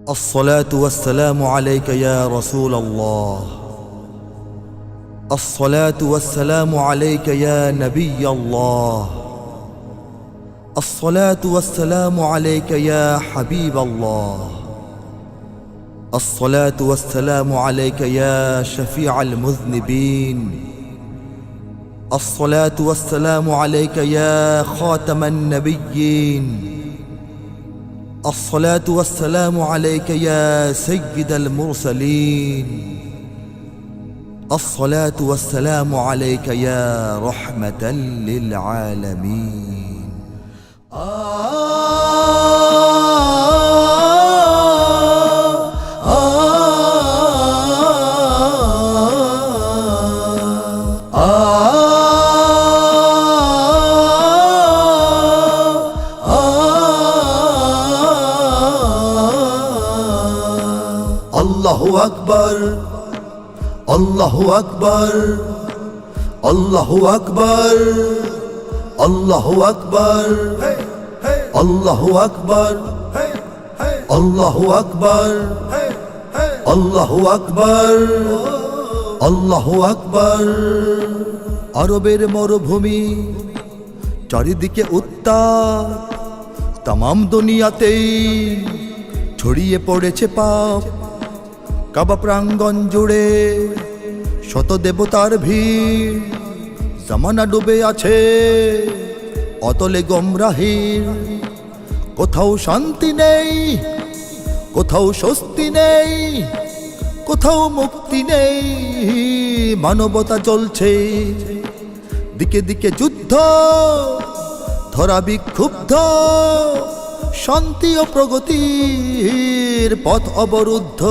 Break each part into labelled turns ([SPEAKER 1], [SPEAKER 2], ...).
[SPEAKER 1] الصلاة والسلام عليك يا رسول الله. الصلاة والسلام عليك يا نبي الله. الصلاة والسلام عليك يا حبيب الله. الصلاة والسلام عليك يا شفيع المذنبين. الصلاة والسلام عليك يا خاتم النبيين. الصلاة والسلام عليك يا سيد المرسلين. الصلاة والسلام عليك يا رحمة للعالمين.
[SPEAKER 2] Allahu Akbar, Allahu Akbar, Allahu Akbar, Allahu Akbar, Allahu Akbar, Allahu Akbar, Allahu Akbar, Allahu Akbar.
[SPEAKER 1] আরবের মরুভূমি চারিদিকে উত্তাপ, তামাম দুনিয়াতেই ছড়িয়ে পড়েছে পাপ। কাবা প্রাঙ্গণ জুড়ে শত দেবতার ভিড়, জামানা ডুবে আছে অতলে গোমরাহির। কোথাও শান্তি নেই, কোথাও স্বস্তি নেই, কোথাও মুক্তি নেই। মানবতা চলছে দিকে দিকে যুদ্ধ, ধরা বিক্ষুব্ধ, শান্তি ও প্রগতির পথ অবরুদ্ধ।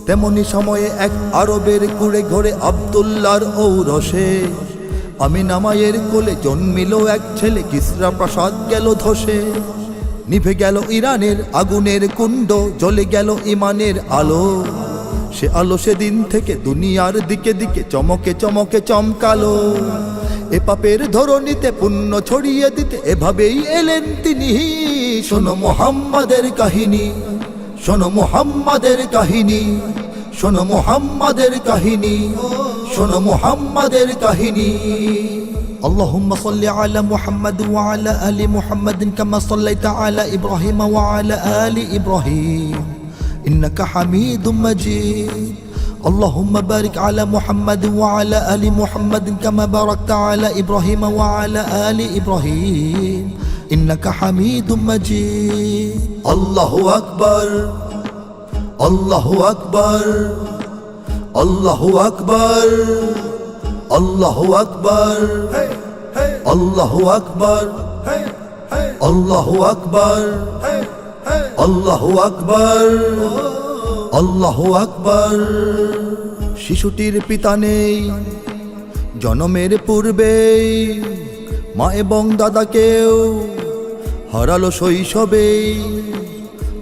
[SPEAKER 1] তেমনি সময়ে এক আরবের কুড়ে ঘরে আব্দুল্লাহর ঔরসে আমিনা মায়ের কোলে জন্মিল এক ছেলে। কিসরা প্রাসাদ গেল ধসে, নিভে গেল ইরানের আগুনের কুণ্ড, জ্বলে গেল ইমানের আলো। সে আলো সেদিন থেকে দুনিয়ার দিকে দিকে চমকে চমকে চমকালো। এ পাপের ধরণীতে পুণ্য ছড়িয়ে দিতে এভাবেই এলেন তিনি। শোনো মুহাম্মাদের কাহিনী, শোনো মুহাম্মাদের কাহিনী, শোনো মুহাম্মাদের কাহিনী, শোনো মুহাম্মাদের কাহিনী। اللهم صل على محمد وعلى آل محمد كما صليت على إبراهيم وعلى آل إبراهيم إنك حميد مجيد. اللهم بارك على محمد وعلى آل محمد كما باركت على إبراهيم وعلى آل إبراهيم إنك حميد مجيد.
[SPEAKER 2] الله أكبر، الله أكبر، الله أكبر، الله أكبر، الله أكبر، الله أكبر، الله أكبر, الله أكبر.
[SPEAKER 1] শিশুটির পিতা নেই, জন্মের পূর্বেই মা এবং দাদাকেও হারালো শৈশবেই।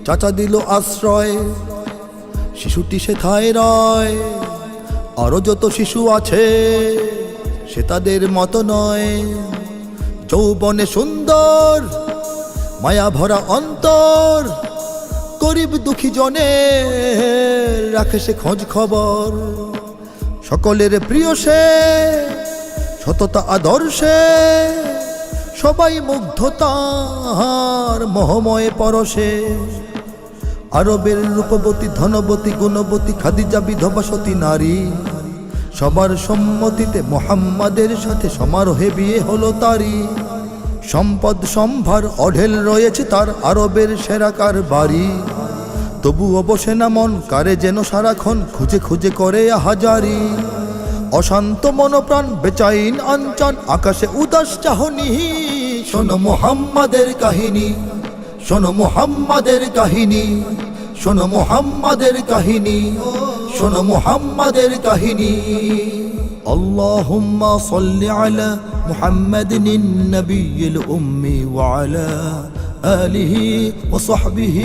[SPEAKER 1] চাচা দিল আশ্রয়, শিশুটি সেথায় রয়। আরো যত শিশু আছে সে তাদের মতো নয়। যৌবনে সুন্দর, মায়া ভরা অন্তর, গরিব দুঃখী জনে রাখে সে খোঁজ খবর। সকলের প্রিয় সে, সততা আদর্শে, সবাই মুগ্ধ তার মোহময় পরশে। আরবের রূপবতী, ধনবতী, গুণবতী খাদিজা বিধবা সতী নারী, সবার সম্মতিতে মুহাম্মাদের সাথে সমারোহে বিয়ে হলো তারই। সম্পদ সম্ভার অঢেল রয়েছে তার, আরবের সেরা কারবারি। তবুও বসে না মন, কারে যেন সারাক্ষণ খুঁজে খুঁজে করে হাজারি। অশান্ত মনপ্রাণ বেচাইন আনচান, আকাশে উদাস চাহনি।
[SPEAKER 2] শোনো মুহাম্মাদের কাহিনী, শোনো মুহাম্মাদের কাহিনী, শোনো মুহাম্মাদের কাহিনী, শোনো মুহাম্মাদের কাহিনী।
[SPEAKER 1] اللهم صل على محمد النبي الأمي وعلى آله وصحبه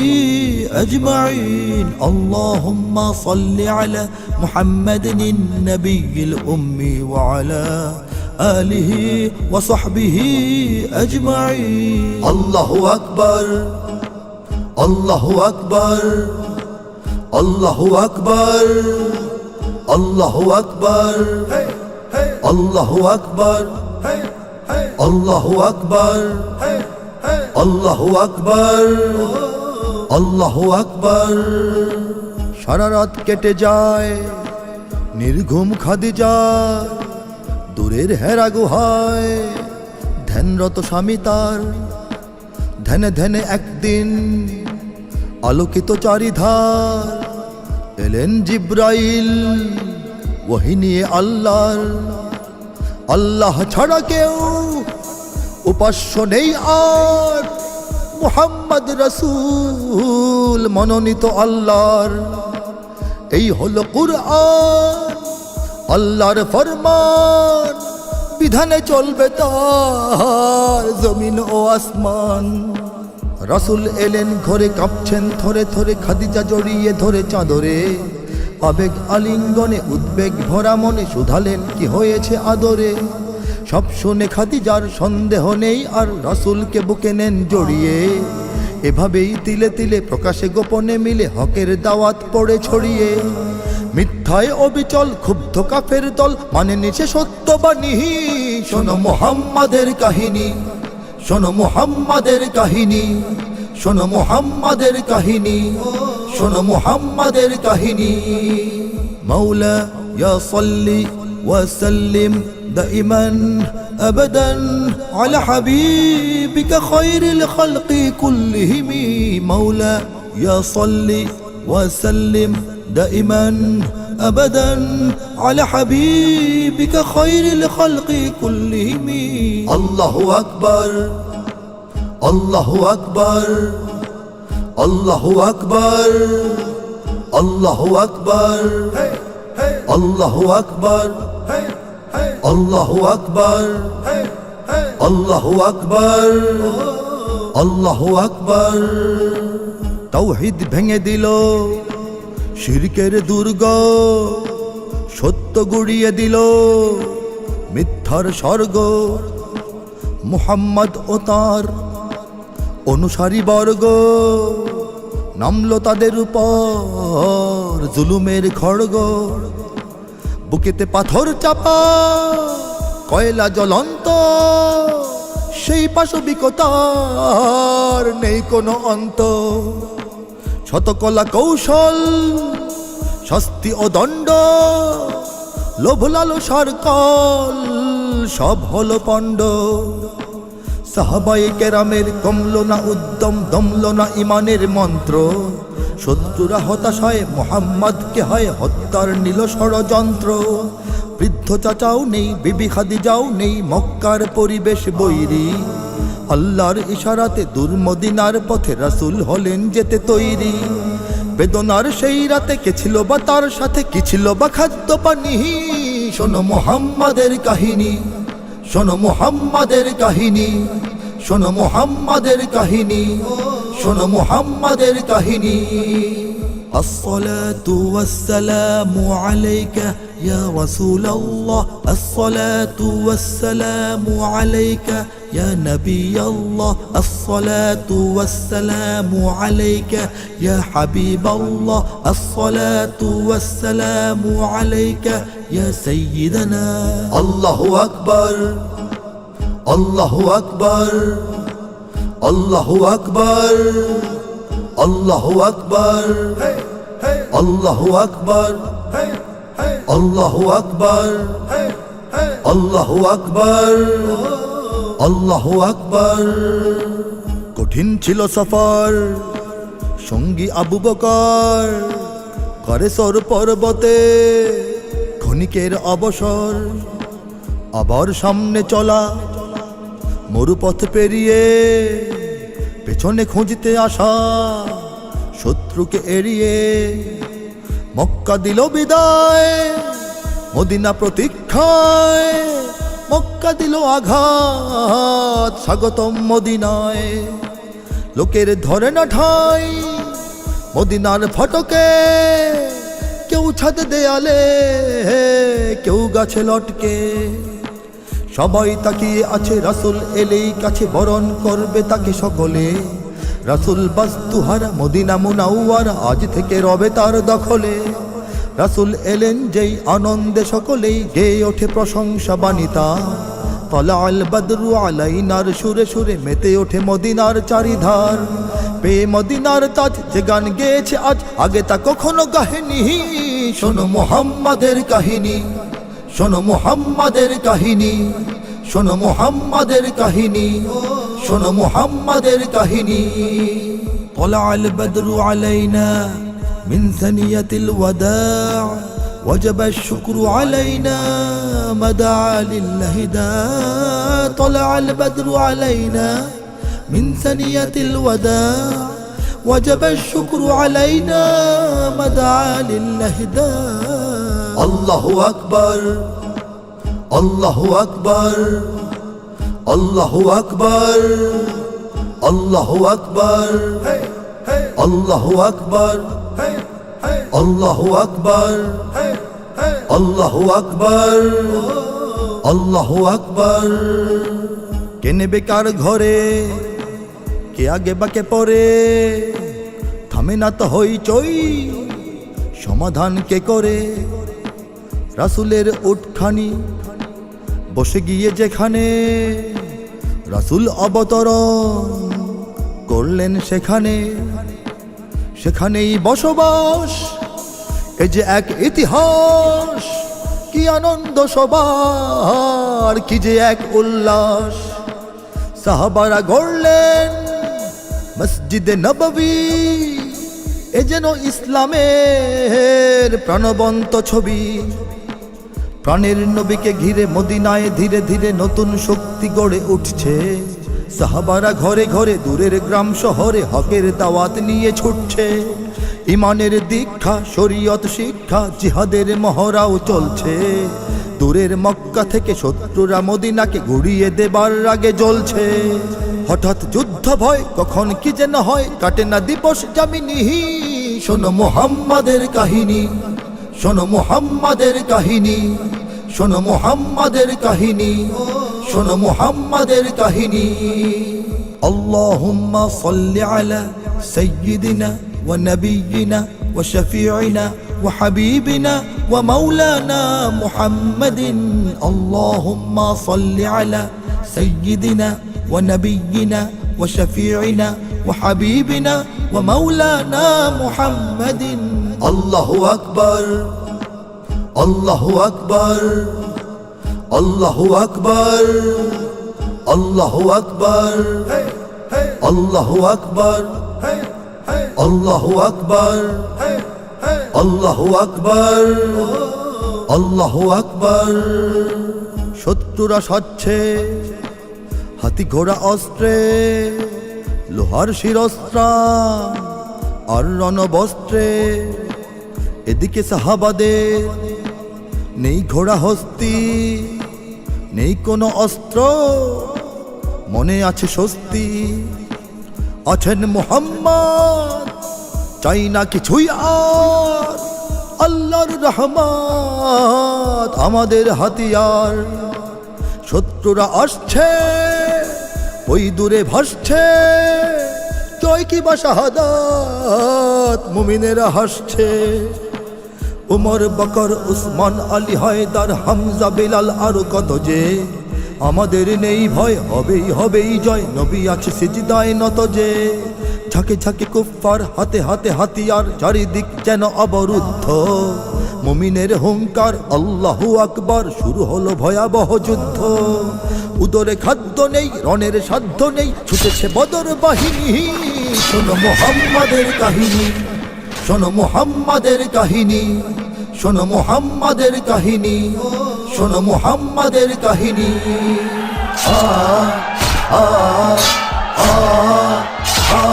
[SPEAKER 1] أجمعين. اللهم صل على محمد النبي الأمي وعلى آله وصحبه أجمعين.
[SPEAKER 2] الله أكبر، আল্লাহু আকবার, আল্লাহু আকবার, আল্লাহু আকবার, আল্লাহু আকবার, আল্লাহু আকবার, আল্লাহু আকবার, আল্লাহু আকবার। সারা রাত কেটে যায় নির্ঘুম খাদিজা, দূরের হেরা গুহায় ধ্যানরত স্বামী তার। ধ্যানে ধ্যানে একদিন আলোকিত চারিধার, এলেন জিব্রাইল ওহী নিয়ে আল্লাহর। আল্লাহ ছাড়া কেউ উপাস্য নেই আর, মুহাম্মদ রাসূল মনোনীত আল্লাহর। এই হলো কুরআন, আল্লাহর ফরমান, বিধানে চলবে তার জমিন ও আসমান। রাসূল এলেন ঘরে, কাঁপছেন থরে থরে, খাদিজা জড়িয়ে ধরে চাদরে। আবেগ আলিঙ্গনে উদ্বেগ ভরা মনে শুধালেন কি হয়েছে আদরে। সব শুনে খাদিজার সন্দেহ নেই আর, রাসূলকে বুকে নেন জড়িয়ে। এভাবেই তিলে তিলে প্রকাশে গোপনে মিলে হকের দাওয়াত পড়ে ছড়িয়ে। মিথ্যায় অবিচল ক্ষুব্ধ কাফের দল, মানে নিচে সত্যবাণী। শোনো মুহাম্মাদের কাহিনী, শোনো মুহাম্মাদের কাহিনী, শোনো মুহাম্মাদের কাহিনী, শোনো মুহাম্মাদের কাহিনী। মাওলা ইয়া সাল্লি ওয়া সাল্লিম দাইমান আবাদান আলা হাবিবিকা খায়রিল খালকি কুল্লিহিম। মাওলা ইয়া সাল্লি ওয়া সাল্লিম দাইমান আবাদান আলা হাবিবিকা খায়রিল খালকি কুল্লিহিম। আল্লাহু আকবার, আল্লাহু আকবার, আল্লাহু আকবার, আল্লাহু আকবার, আল্লাহু আকবার, আল্লাহু আকবার, আল্লাহু আকবার, আল্লাহু আকবার। তাওহীদ ভেঙে দিল শিরকের দুর্গ, সত্য গুড়িয়ে দিল মিথ্যার স্বর্গ। মুহাম্মদ ও তার অনুসারী বর্গ, নামলো তাদের উপর জুলুমের খড়গ। বুকেতে পাথর চাপা, কয়লা জ্বলন্ত, সেই পাশবিকতার নেই কোনো অন্ত। শতকলা কৌশল, শাস্তি ও দণ্ড, লোভ লালসার কল, সব হলো পণ্ড। সাহাবায়ে কেরামের কমলো না উদ্যম, দমলো না ইমানের মন্ত্র। শত্রুরা হতাশায় মুহাম্মদকে হয় হত্যার নীল ষড়যন্ত্র। বৃদ্ধ চাচাও নেই, বিবি খাদিজাও নেই, মক্কার পরিবেশ বৈরী। আল্লাহর ইশারাতে দূর মদিনার পথে রাসূল হলেন যেতে তৈরি। বেদনার সেই রাতে কে ছিল বা তার সাথে, কি ছিল বা খাদ্য পানি। শোনো মুহাম্মাদের কাহিনী, শোনো মুহাম্মাদের কাহিনী, শোনো মুহাম্মাদের কাহিনী, শোনো মুহাম্মাদের কাহিনী। الصلاة والسلام عليك يا رسول الله، الصلاة والسلام عليك يا نبي الله، الصلاة والسلام عليك يا حبيب الله، الصلاة والسلام عليك يا سيدنا। الله أكبر، الله أكبر، الله أكبر، الله أكبر، الله أكبر، الله أكبر، الله أكبر، الله أكبر। কঠিন ছিল সফর, সঙ্গী আবু বকর, করে সর পর্বতে ক্ষণিকের অবসর। আবার সামনে চলা মরুপথ পেরিয়ে, পেছনে খুঁজতে আসা শত্রুকে এড়িয়ে। মক্কা দিল বিদায়, মদিনা প্রতীক্ষায়, মক্কা দিল আঘাত, স্বাগতম মদিনায়। লোকের ধরে না ঠাই মদিনার ফটকে, কেউ ছাদ দেয়ালে, কেউ গাছে লটকে। সবাই তাকিয়ে আছে রাসূল এলেই কাছে, বরণ করবে তাকে সকলে। রাসূল বাস্তুহারা মদিনা মুনাওয়ারা আজ থেকে রবে তার দখলে। রাসূল এলেন যেই আনন্দে সকলেই গেয়ে ওঠে প্রশংসা বাণিতা। তলাআল বদরু আলাইনার সুরে সুরে মেতে ওঠে মদিনার চারিধার। পেয়ে মদিনার তাজ যে গান গেয়েছে আজ আগে তা কখনো গাহেনি। শোনো মুহাম্মাদের কাহিনী, শোনো মুহাম্মাদের কাহিনী, শোনো মুহাম্মাদের কাহিনী, শোনো মুহাম্মাদের কাহিনী। তলাআল বদরু আলাইনা মিন সানিয়াতিল ওয়াদা' وجب الشكر علينا مدعا لله داع. طلع البدر علينا من ثنية الوداع وجب الشكر علينا مدعا لله داع. الله أكبر الله أكبر الله أكبر الله أكبر الله أكبر আল্লাহু আকবার আল্লাহু আকবার আল্লাহু আকবার। কে নেবে কার ঘরে, কে আগে বাকে পরে, থামে না তো হইচই, সমাধান কে করে। রাসূলের উটখানি বসে গিয়ে যেখানে, রাসূল অবতরণ করলেন সেখানে, সেখানেই বসবাস। এ যে এক ইতিহাস, কি আনন্দ সবার, কি যে এক উল্লাস। সাহাবারা গড়লেন মসজিদে নববী, এ যেন ইসলামের প্রাণবন্ত ছবি। প্রাণের নবীকে ঘিরে মদিনায় ধীরে ধীরে নতুন শক্তি গড়ে উঠছে। সাহাবারা ঘরে ঘরে দূরের গ্রাম শহরে হকের দাওয়াত নিয়ে ছুটছে। ইমানের দীক্ষা শরীয়ত শিক্ষা জিহাদের মহড়াও চলছে। দূরের মক্কা থেকে শত্রুরা মদিনাকে ঘুরিয়ে দেবার আগে জ্বলছে। হঠাৎ যুদ্ধ ভয় কখন কি যেন হয়, কাটে না দিবস জামিনী। শোনো মুহাম্মাদের কাহিনী, শোনো মুহাম্মাদের কাহিনী, শোনো মুহাম্মাদের কাহিনী, শোনো মুহাম্মাদের কাহিনী। আল্লাহুম্মা সাল্লি আলা সাইয়্যিদিনা ওয়া নাবিয়্যিনা ওয়া শাফিঈনা ওয়া হাবিবিনা ওয়া মাওলানা মুহাম্মাদিন। আল্লাহুম্মা সাল্লি আলা সাইয়্যিদিনা ওয়া নাবিয়্যিনা ওয়া শাফিঈনা ওয়া হাবিবিনা ওয়া মাওলানা মুহাম্মাদিন। আল্লাহু আকবার আল্লাহু আকবার আল্লাহু আকবার আল্লাহু আকবার আল্লাহু আকবার আল্লাহু আকবার আল্লাহু আকবার আল্লাহু আকবার। শত্রুরা সাজছে হাতি ঘোড়া অস্ত্রে, লোহার শিরস্ত্রা আর রণবস্ত্রে। এদিকে সাহাবাদের নেই ঘোড়া হস্তি, নেই কোনো অস্ত্র, মনে আছে স্বস্তি। আছেন মুহাম্মদ, চাই না কিছুই আর, আল্লাহর রহমত আমাদের হাতিয়ার। শত্রুরা আসছে ওই দূরে ভাসছে, জয় কি বা শাহাদাত মুমিনেরা হাসছে। উমর বকর উসমান আলী হায়দার হামজা বেলাল আর কত যে, আমাদের নেই ভয়, হবেই হবেই জয়, নবী আছে সিজদায় নত যে। ঝাঁকে ঝাঁকে কুফফার হাতে হাতে হাতিয়ার, চারিদিক যেন অবরুদ্ধ। মুমিনের হুঙ্কার আল্লাহু আকবার, শুরু হলো ভয়াবহ যুদ্ধ। উদরে খাদ্য নেই, রণের সাধ্য নেই, ছুটেছে বদর বাহিনী। শোনো মুহাম্মাদের কাহিনী, শোনো মুহাম্মাদের কাহিনী, শোনো মুহাম্মাদের কাহিনী, শোনো মুহাম্মাদের কাহিনী। আ আ আ আ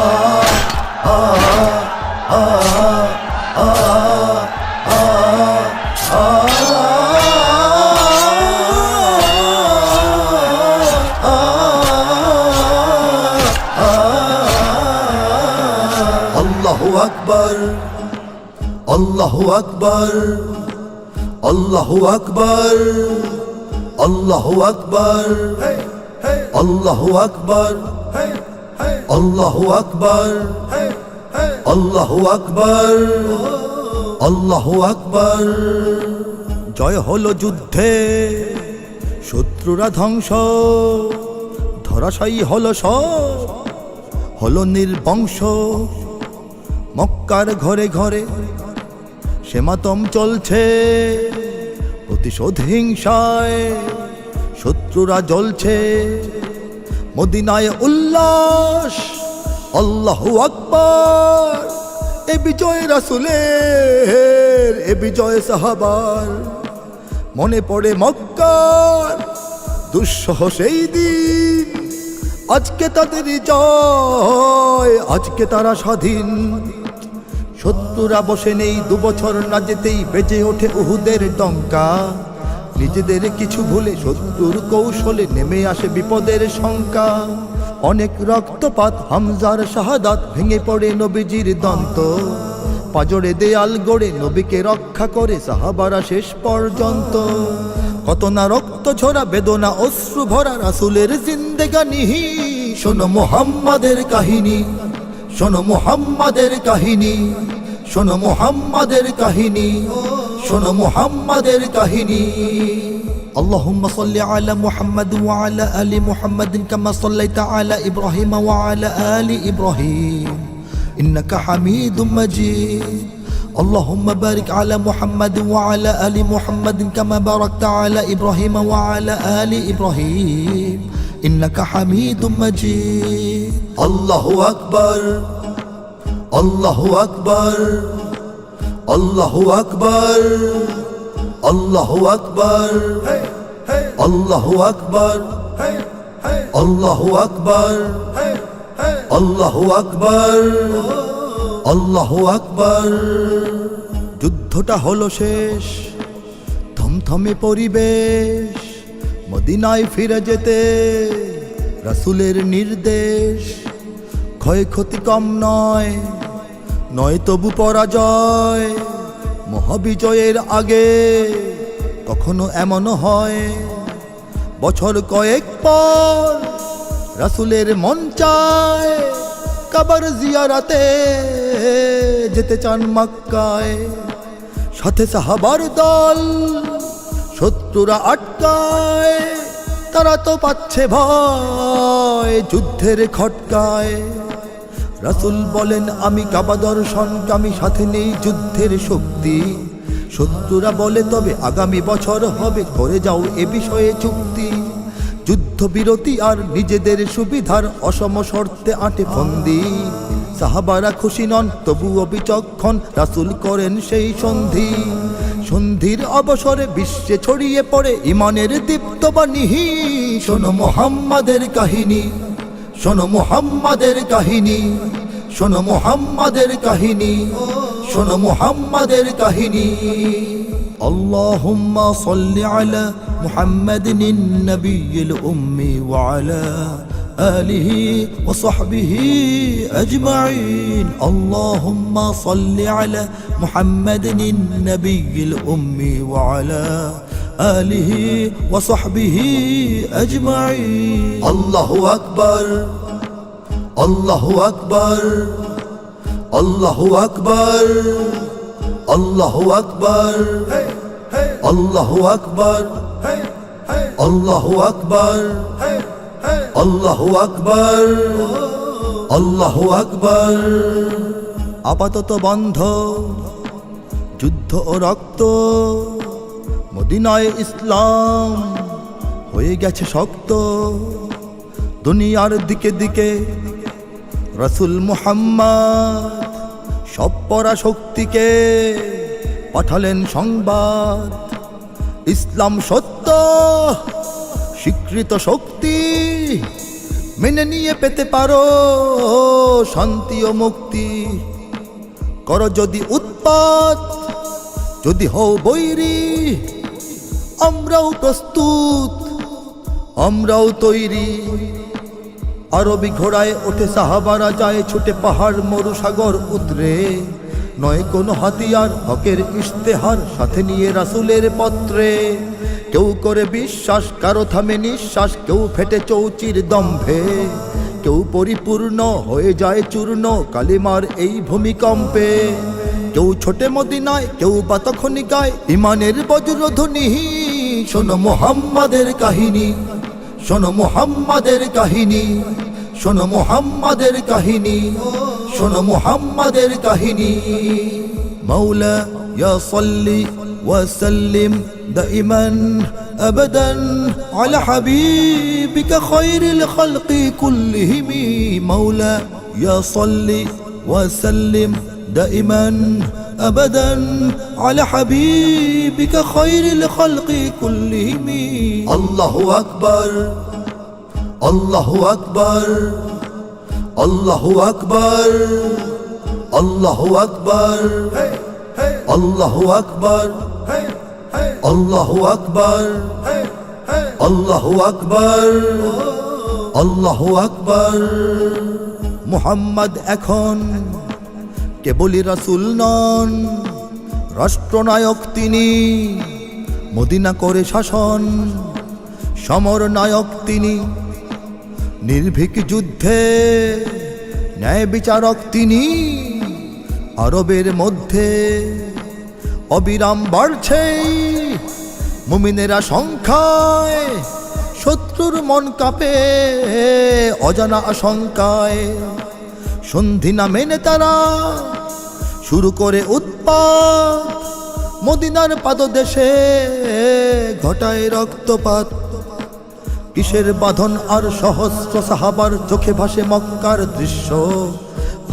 [SPEAKER 2] আ আ আ আল্লাহু আকবার আল্লাহু আকবার আল্লাহু আকবার আল্লাহু আকবার আল্লাহু আকবার আল্লাহু আকবার, আল্লাহু আকবার, আল্লাহু আকবার। জয় হলো যুদ্ধে, শত্রুরা ধ্বংস, ধরাশায়ী হলো সব, হলো নির্বংশ। মক্কার ঘরে ঘরে সে মাতম চলছে, প্রতিশোধ হিংসায় শত্রুরা জ্বলছে। মদিনায় উল্লাস, আল্লাহু আকবার। এ বিজয় রাসূলের, এ বিজয় সাহাবার। মনে পড়ে মক্কার দুঃসহ সেই দিন, আজকে তাদের জয়, আজকে তারা স্বাধীন। শত্রুরা বসে নেই, 2 বছর না যেতেই বেজে ওঠে উহুদের ডঙ্কা। নিজেদের কিছু ভুলে শত্রুর কৌশলে নেমে আসে বিপদের শঙ্কা। অনেক রক্তপাত, হামজার শাহাদাত, ভেঙে পড়ে নবীজির দন্ত। পাজরে দেয়াল গড়ে নবীকে রক্ষা করে সাহাবারা শেষ পর্যন্ত। কত না রক্ত ঝরা, বেদনা অশ্রু ভরা রাসূলের জিন্দেগানি। শোনো মুহাম্মাদের কাহিনী, শোনো মুহাম্মাদের কাহিনী, শোনো মুহাম্মাদের কাহিনী, শোনো মুহাম্মাদের কাহিনী। اللهم صل على محمد وعلى آل محمد كما صليت على إبراهيم وعلى آل إبراهيم إنك حميد مجيد. اللهم بارك على محمد وعلى آل محمد كما باركت على إبراهيم وعلى آل إبراهيم إنك حميد مجيد. الله أكبر، الله أكبر، الله أكبر، الله أكبر، الله أكبر، الله أكبر، الله أكبر, الله أكبر. যুদ্ধটা হলো শেষ, থমথমে পরিবেশ। মদিনায় ফিরে যেতে রাসূলের নির্দেশ। ক্ষয়ক্ষতি কম নয়, নয় তবু পরাজয়। মহাবিজয়ের আগে কখনো এমনও হয়, বছর কয়েক পর রাসূলের মন চায় কাবার জিয়ারাতে যেতে চান মক্কায়। সাথে সাহাবার দল, শত্রুরা আটকায়, তারা তো পাচ্ছে ভয় যুদ্ধের খটকায়। রাসূল বলেন আমি কাবা দর্শনকামী, সাথে নেই যুদ্ধের শক্তি। শত্রুরা বলে তবে আগামী বছর হবে, করে যাও এ বিষয়ে চুক্তি। যুদ্ধবিরতি আর নিজেদের সুবিধার অসম শর্তে আটে ফন্দি। সাহাবারা খুশি নন তবুও বিচক্ষণ, রাসূল করেন সেই সন্ধি। সন্ধির অবসরে বিশ্বে ছড়িয়ে পড়ে ইমানের দীপ্তবাণী। শোনো মুহাম্মাদের কাহিনী, শোনো মুহাম্মাদের কাহিনী, শোনো মুহাম্মাদের কাহিনী, শোনো মুহাম্মাদের কাহিনী। اللهم صل على محمد النبي الأمي وعلى آله وصحبه أجمعين. اللهم صل على محمد النبي الأمي وعلى آله وصحبه أجمعين. الله أكبر، الله أكبر، الله أكبر، الله أكبر، الله أكبر، الله أكبر, الله أكبر, الله أكبر. আপাতত বন্ধ যুদ্ধ ও রক্ত, মদিনায় ইসলাম হয়ে গেছে শক্ত। দুনিয়ার দিকে দিকে রাসূল মুহাম্মদ সব পরাশক্তিকে পাঠালেন সংবাদ। ইসলাম সত্য, স্বীকৃত শক্তি, মেনে নিয়ে পেতে পারো শান্তি ও মুক্তি। করো যদি উৎপাত, যদি হও বৈরী, আমরাও প্রস্তুত, আমরাও তৈরি। আরবি ঘোড়ায় ওঠে সাহাবারা, যায় ছুটে পাহাড় মরু সাগর উতরে। নয় কোনো হাতিয়ার, হকের ইশতেহার, সাথে নিয়ে রাসূলের পত্রে। কেউ করে বিশ্বাস, কারো থামে নিঃশ্বাস, কেউ ফেটে চৌচির দম্ভে। কেউ পরিপূর্ণ হয়ে যায় চূর্ণ কালিমার এই ভূমিকম্পে। কেউ ছোটে মদিনায়, কেউ বা তখনই গায় ইমানের বজ্রধ্বনি। শোনো মুহাম্মাদের কাহিনী, শোনো মুহাম্মাদের কাহিনী, শোনো মুহাম্মাদের কাহিনী, শোনো মুহাম্মাদের কাহিনী। মাওলা ইয়া সাল্লি ওয়া সাল্লিম দাইমান আবাদান আলা হাবিবিকা খায়রিল খালকি কুল্লিহিম। মাওলা ইয়া সাল্লি ওয়া সাল্লিম দাইমান আবাদান আলা হাবিবিকা খায়রিল খালকি কুল্লিহিম। আল্লাহু আকবার, আল্লাহু আকবার, আল্লাহু আকবার, আল্লাহু আকবার, আল্লাহু আকবার, আল্লাহু আকবার, আল্লাহু আকবার, আল্লাহু আকবার। মুহাম্মদ এখন কেবলই রাসূল নন, রাষ্ট্রনায়ক তিনি, মদিনা করে শাসন। সমর নায়ক তিনি, নির্ভীক যুদ্ধে ন্যায় বিচারক তিনি। আরবের মধ্যে অবিরাম বাড়ছে মুমিনেরা সংখ্যায়, শত্রুর মন কাঁপে অজানা আশঙ্কায়। সন্ধি না মেনে তারা শুরু করে উৎপাত, মদিনার পাদদেশে ঘটায় রক্তপাত। কিসের বাঁধন আর সহস্র সাহাবার চোখে ভাসে মক্কার দৃশ্য,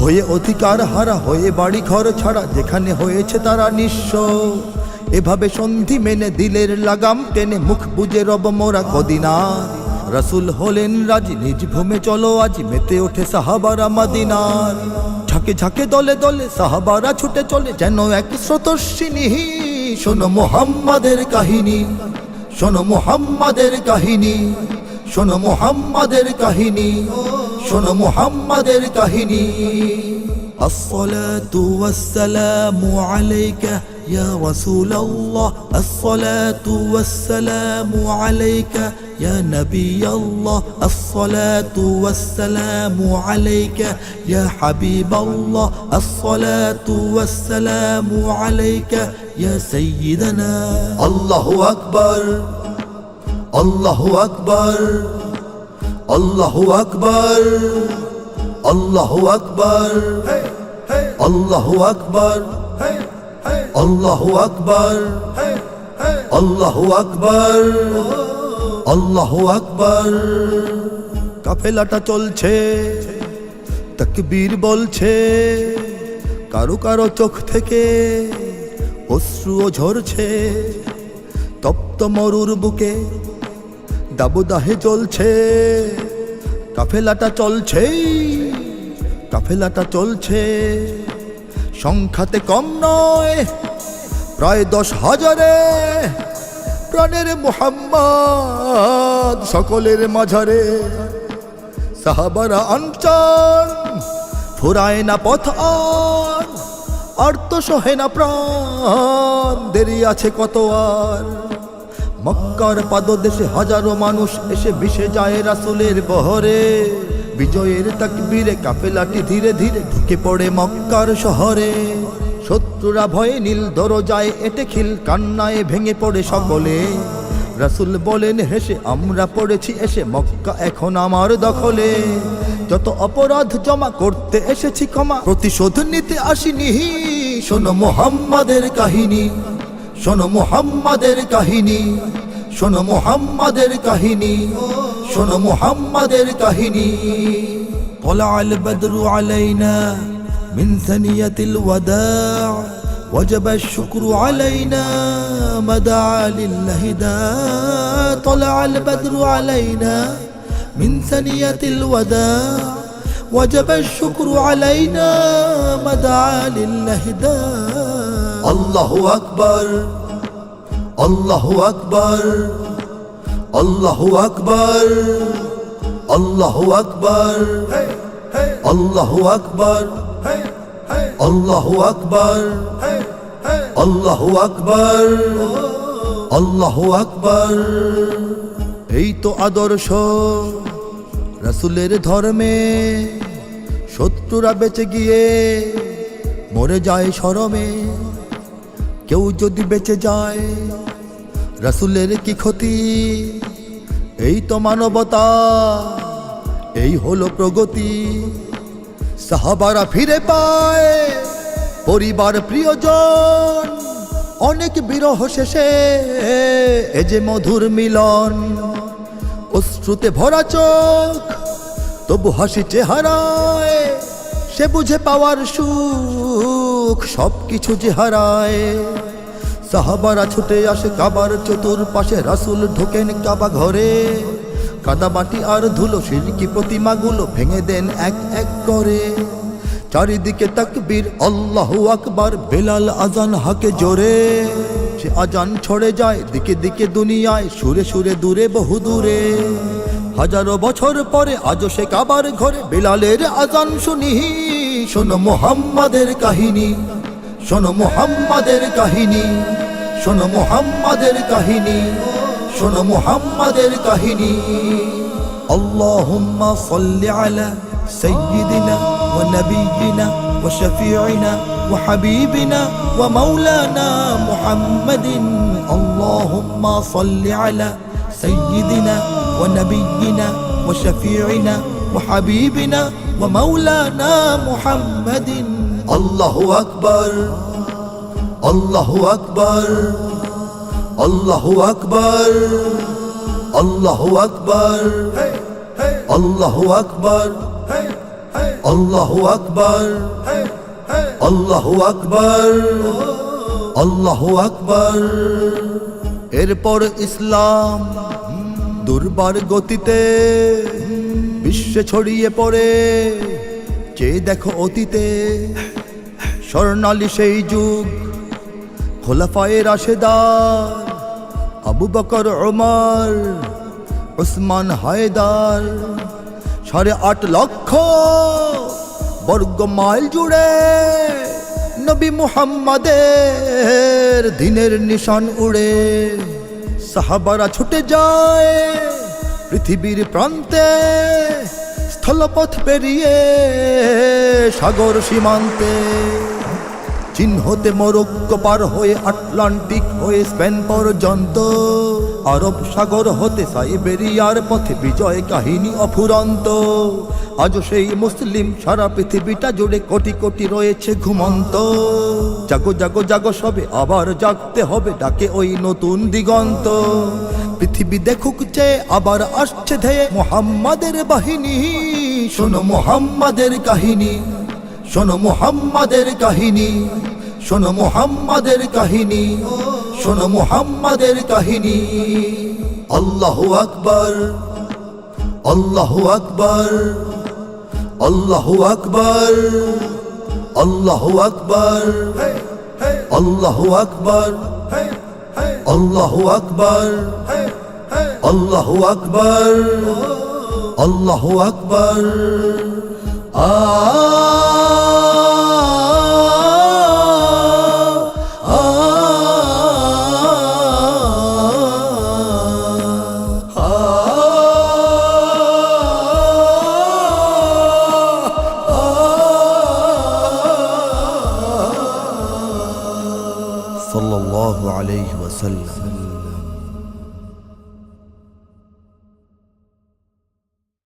[SPEAKER 2] হয়ে অধিকার হারা, হয়ে বাড়ি ঘর ছাড়া, যেখানে হয়েছে তারা নিঃস্ব। এভাবে সন্ধি মেনে দিলের লাগাম টেনে মুখ বুজে রব মোরা কদিনার। রাসূল হলেন রাজি, নিজ ভূমে চলো আজি, মেতে ওঠে সাহাবারা মদিনার। ঝাঁকে ঝাঁকে দলে দলে সাহাবারা ছুটে চলে যেন এক স্রোতস্বিনী। শোনো মুহাম্মাদের কাহিনী, শোনো মুহাম্মাদের কাহিনী, শোনো মুহাম্মাদের কাহিনী, শোনো মুহাম্মাদের কাহিনী। الصلاة والسلام عليك يا رسول الله، الصلاة والسلام عليك يا نبي الله، الصلاة والسلام عليك يا حبيب الله، الصلاة والسلام عليك يا سيدنا। الله أكبر، الله أكبر، الله أكبر، الله أكبر، الله أكبر، الله أكبر، الله أكبر, الله أكبر। কাফেলাটা চলছে, তাকবীর বলছে, কারো কারো চোখ থেকে অশ্রুও ঝরছে। তপ্ত মরুর বুকে দাবদাহে জ্বলছে, কাফেলাটা চলছে, কাফেলাটা চলছে। সংখ্যাতে কম নয়, প্রায় 10,000। প্রাণের মুহাম্মদ সকলের মাঝারে। সাহাবারা আনচান, ফুরায় না পথ আর তো সহে না প্রাণ, দেরি আছে কত আর। মক্কার পাদদেশে হাজারো মানুষ এসে মিশে যায় রাসূলের বহরে। বিজয়ের তাকবীরে কাফেলাটি ধীরে ধীরে ঢুকে পড়ে মক্কার শহরে। শত্রুরা ভয়ে নীল দরজায় এটে খিল, কান্নায় ভেঙে পড়ে সকলে। রাসূল বলেন হেসে, আমরা পড়েছি এসে, মক্কা এখন আমার দখলে। যত অপরাধ জমা করতে এসেছি ক্ষমা, প্রতিশোধ নিতে আসিনি। শোনো মুহাম্মাদের কাহিনী, শোনো মুহাম্মাদের কাহিনী, শোনো মুহাম্মাদের কাহিনী, শোনো মুহাম্মাদের কাহিনী। طلع البدر علينا من ثنية الوداع، وجب الشكر علينا ما دعا لله داع. طلع البدر علينا من ثنية الوداع، وجب الشكر علينا ما دعا لله داع. الله أكبر، الله أكبر، الله أكبر، الله أكبر، الله أكبر، الله أكبر، الله أكبر, الله أكبر. এই তো আদর্শ রাসূলের ধর্মে শত্রুরা বেঁচে গিয়ে মরে যায় শরমে। কেউ যদি বেঁচে যায় রাসূলের কি ক্ষতি? এই তো মানবতা, এই হলো প্রগতি। সাহাবারা ফিরে পায় পরিবার প্রিয়জন, অনেক বিরহ শেষে এ যে মধুর মিলন। অশ্রুতে ভরা চোখ তবু হাসি চেহারায়, সে বুঝে পাওয়ার সুখ সবকিছু যে হারায়। সাহাবারা ছুটে আসে কাবার চতুর্পাশে, রাসূল ঢোকেন কাবা ঘরে। কাদা মাটি আর ধুলো শিরকি প্রতিমাগুলো ভেঙে দেন এক এক করে। চারিদিকে তাকবীর আল্লাহু আকবার, বেলাল আজান হাকে জোরে। সে আজান ছড়ে যায় দিকে দিকে দুনিয়ায়, সুরে সুরে দূরে বহু দূরে। হাজারো বছর পরে আজও সে কাবার ঘরে বেলালের আজান শুনি। শোনো মুহাম্মাদের কাহিনী, শোনো মুহাম্মাদের কাহিনী, শোনো মুহাম্মাদের কাহিনী, শোনো মুহাম্মাদের কাহিনী। আল্লাহুম্মা সাল্লি আলা সাইয়্যিদিনা ওয়া নাবিয়্যিনা ওয়া শাফিঈনা ওয়া হাবিবিনা ওয়া মাওলানা মুহাম্মাদিন। আল্লাহুম্মা সাল্লি আলা সাইয়্যিদিনা ওয়া নাবিয়্যিনা ওয়া শাফিঈনা ওয়া হাবিবিনা ওয়া মাওলানা মুহাম্মাদিন। আল্লাহু আকবার, আল্লাহু আকবার, আল্লাহু আকবার, আল্লাহু আকবার, আল্লাহু আকবার, আল্লাহু আকবার, আল্লাহু আকবার, আল্লাহু আকবার। এরপর ইসলাম দুর্বার গতিতে বিশ্বে ছড়িয়ে পড়ে। চেয়ে দেখো অতীতে স্বর্ণালী সেই যুগ, খোলাফায়ে রাশেদার আবু বকর, ওমর, উসমান, হায়দার। 8.5 লক্ষ বর্গ মাইল জুড়ে নবী মুহাম্মাদের দিনের নিশান উড়ে। সাহাবারা ছুটে যায় পৃথিবীর প্রান্তে, স্থলপথ পেরিয়ে সাগর সীমান্তে। চীন হতে মরক্কো পার হয়ে আটলান্টিক হয়ে স্পেন পর্যন্ত, আরব সাগর হতে সাইবেরিয়ার পথে বিজয় কাহিনী অফুরন্ত। আজও সেই মুসলিম সারা পৃথিবীটা জুড়ে কোটি কোটি রয়েছে ঘুমন্ত। জাগো জাগো জাগো সবে, আবার জাগতে হবে, ডাকে ওই নতুন দিগন্ত। পৃথিবী দেখুক যে আবার আসছে ধেয়ে মুহাম্মাদের বাহিনী। শোনো মুহাম্মাদের কাহিনী, শোনো মুহাম্মাদের কাহিনী, শোনো মুহাম্মাদের কাহিনী, শোনো মুহাম্মাদের কাহিনী। আল্লাহু আকবার, আল্লাহু আকবার, আল্লাহু আকবার, আল্লাহু আকবার, আল্লাহু আকবার, আল্লাহু আকবার, আল্লাহু আকবার, আল্লাহু আকবার। সাল্লাল্লাহু আলাইহি ওয়াসাল্লাম।